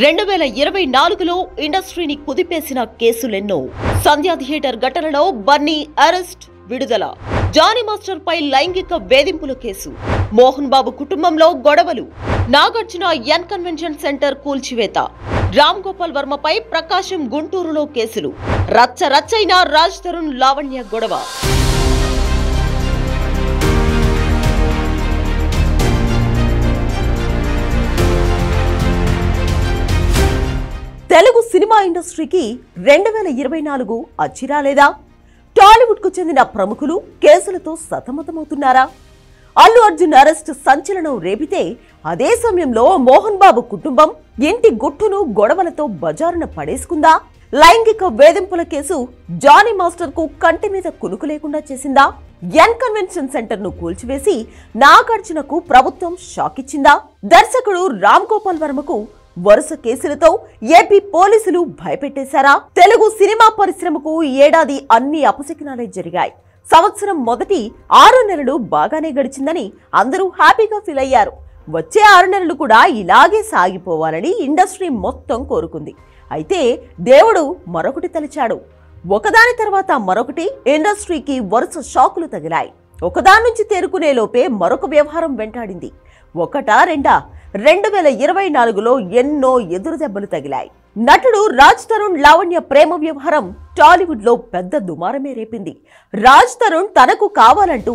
2024లో ఇండస్ట్రీని కుదిపేసిన కేసులెన్నో. సంధ్యా థియేటర్ ఘటనలో బన్నీ అరెస్ట్, విడుదల. జానీ మాస్టర్ పై లైంగిక వేధింపుల కేసు. మోహన్ బాబు కుటుంబంలో గొడవలు. నాగార్జున ఎన్ కన్వెన్షన్ సెంటర్ కూల్చివేత. రామ్ గోపాల్ వర్మపై ప్రకాశం, గుంటూరులో కేసులు. రచ్చరచ్చైన రాజ్ తరుణ్, లావణ్య గొడవ. తెలుగు సినిమా ఇండస్ట్రీకి 2024 అచ్చిరాలేదా? టాలీవుడ్ కు చెందిన ప్రముఖులు కేసులతో సతమతమవుతున్నారా? అల్లు అర్జున్ అరెస్ట్ సంచలనం రేపితే, అదే సమయంలో మోహన్ బాబు కుటుంబం ఇంటి గుట్టును గొడవలతో బజారున పడేసుకుందా? లైంగిక వేధింపుల కేసు జానీ మాస్టర్ కు కంటి మీద కునుకు లేకుండా చేసిందా? ఎన్ కన్వెన్షన్ సెంటర్ ను కూల్చివేసి నాగార్జునకు ప్రభుత్వం షాక్ ఇచ్చిందా? దర్శకుడు రామ్ గోపాల్ వర్మకు వరుస కేసులతో ఏపీ పోలీసులు భయపెట్టేశారా? తెలుగు సినిమా పరిశ్రమకు ఈ ఏడాది అన్ని అపశకునాలే జరిగాయి. సంవత్సరం మొదటి 6 నెలలు బాగానే గడిచిందని అందరూ హ్యాపీగా ఫీల్ అయ్యారు. వచ్చే 6 నెలలు కూడా ఇలాగే సాగిపోవాలని ఇండస్ట్రీ మొత్తం కోరుకుంది. అయితే దేవుడు మరొకటి తలిచాడు. ఒకదాని తర్వాత మరొకటి ఇండస్ట్రీకి వరుస షాకులు తగిలాయి. ఒకదాని నుంచి తేరుకునే లోపే మరొక వ్యవహారం వెంటాడింది. ఒకటా రెండా? 2024లో ఎన్నో ఎదురు దెబ్బలు తగిలాయి. నటుడు రాజ్ తరుణ్, లావణ్య ప్రేమ వ్యవహారం టాలీవుడ్ లో పెద్ద దుమారమే రేపింది. రాజ్ తరుణ్ తనకు కావాలంటూ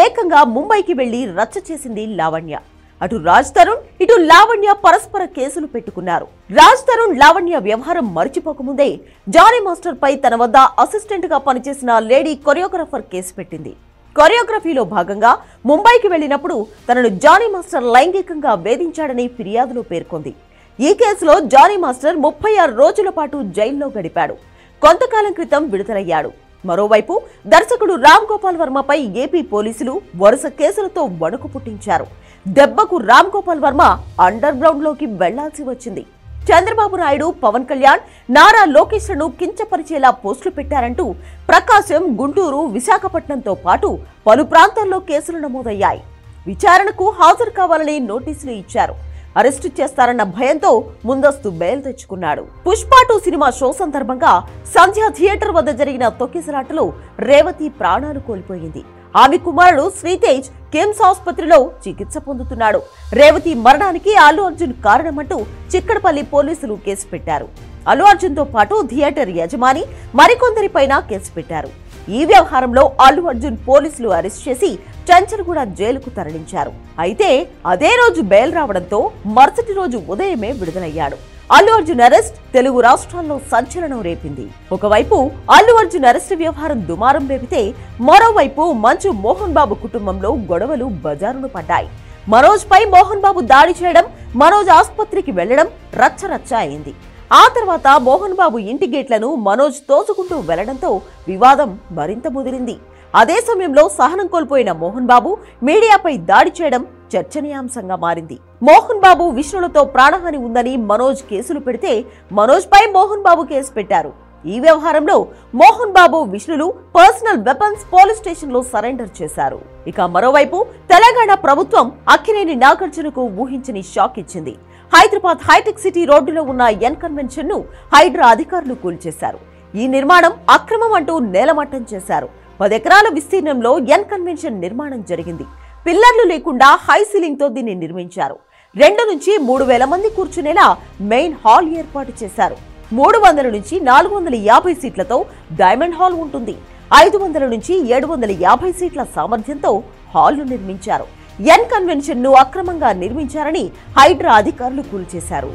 ఏకంగా ముంబైకి వెళ్లి రచ్చ చేసింది లావణ్య. అటు రాజ్ తరుణ్, ఇటు లావణ్య పరస్పర కేసులు పెట్టుకున్నారు. రాజ్ తరుణ్, లావణ్య వ్యవహారం మరిచిపోకముందే జానీ మాస్టర్ పై తన వద్ద అసిస్టెంట్ గా పనిచేసిన లేడీ కొరియోగ్రాఫర్ కేసు పెట్టింది. కొరియోగ్రఫీలో భాగంగా ముంబైకి వెళ్లినప్పుడు తనను జానీ మాస్టర్ లైంగికంగా వేధించాడని ఫిర్యాదులో పేర్కొంది. ఈ కేసులో జానీ మాస్టర్ 36 రోజుల పాటు జైల్లో గడిపాడు. కొంతకాలం క్రితం విడుదలయ్యాడు. మరోవైపు దర్శకుడు రామ్ గోపాల్ వర్మపై ఏపీ పోలీసులు వరుస కేసులతో వణుకు పుట్టించారు. దెబ్బకు రామ్ గోపాల్ వర్మ అండర్ గ్రౌండ్ లోకి వెళ్లాల్సి వచ్చింది. చంద్రబాబు నాయుడు, పవన్ కళ్యాణ్, నారా లోకేష్లను కించపరిచేలా పోస్టులు పెట్టారంటూ ప్రకాశం, గుంటూరు, విశాఖపట్నంతో పాటు పలు ప్రాంతాల్లో కేసులు నమోదయ్యాయి. విచారణకు హాజరు కావాలని నోటీసులు ఇచ్చారు. అరెస్టు చేస్తారన్న భయంతో ముందస్తు బెయిల్ తెచ్చుకున్నాడు. పుష్ప 2 సినిమా షో సందర్భంగా సంధ్యా థియేటర్ వద్ద జరిగిన తొక్కిసలాటలో రేవతి ప్రాణాలు కోల్పోయింది. ఆమె కుమారుడు శ్రీతేజ్ కిమ్స్ ఆసుపత్రిలో చికిత్స పొందుతున్నాడు. రేవతి మరణానికి అల్లు అర్జున్ కారణమంటూ చిక్కడపల్లి పోలీసులు కేసు పెట్టారు. అల్లు అర్జున్ తో పాటు థియేటర్ యజమాని మరికొందరిపైన కేసు పెట్టారు. ఈ వ్యవహారంలో అల్లు అర్జున్ పోలీసులు అరెస్ట్ చేసి చంచల్గూడ జైలుకు తరలించారు. అయితే అదే రోజు బెయిల్ రావడంతో మరుసటి రోజు ఉదయమే విడుదలయ్యాడు. అల్లు అర్జున్ అరెస్ట్ తెలుగు రాష్ట్రాల్లో సంచలనం రేపింది. ఒకవైపు అల్లు అర్జున్ అరెస్ట్ వ్యవహారం దుమారం రేపితే, మరోవైపు మంచు మోహన్ బాబు కుటుంబంలో గొడవలు బజారును పడ్డాయి. మనోజ్ పై మోహన్ బాబు దాడి చేయడం, మనోజ్ ఆసుపత్రికి వెళ్లడం రచ్చరచ్చ అయింది. ఆ తర్వాత మోహన్ బాబు ఇంటి గేట్లను మనోజ్ తోసుకుంటూ వెళ్లడంతో వివాదం మరింత ముదిరింది. అదే సమయంలో సహనం కోల్పోయిన మోహన్ బాబు మీడియాపై దాడి చేయడం చర్చనీయాంశంగా మారింది. మోహన్ బాబు, విష్ణులతో ప్రాణహాని ఉందని మనోజ్ కేసులు పెడితే, మనోజ్ పై మోహన్ బాబు కేసు పెట్టారు. ఈ వ్యవహారంలో Mohan Babu, విష్ణులు personal weapons police station లో సరెండర్ చేశారు. ఇక మరోవైపు తెలంగాణ ప్రభుత్వం అక్కినేని నాగార్జునకు ఊహించని షాక్ ఇచ్చింది. హైదరాబాద్ హైటెక్ సిటీ రోడ్డులో ఉన్న ఎన్ కన్వెన్షన్ ను హైడ్రా అధికారులు కూల్చేశారు. ఈ నిర్మాణం అక్రమం అంటూ నేలమట్టం చేశారు. 10 ఎకరాల విస్తీర్ణంలో ఎన్ కన్వెన్షన్ నిర్మాణం జరిగింది. పిల్లర్లు లేకుండా హై సీలింగ్ తో దీన్ని నిర్మించారు. 2 నుంచి 3,000 మంది కూర్చునేలా మెయిన్ హాల్ ఏర్పాటు చేశారు. 300 నుంచి 450 సీట్లతో డైమండ్ హాల్ ఉంటుంది. 500 నుంచి 750 సీట్ల సామర్థ్యంతో హాల్ను నిర్మించారు. ఎన్ కన్వెన్షన్ ను అక్రమంగా నిర్మించారని హైడ్రా అధికారులు కూల్చేశారు.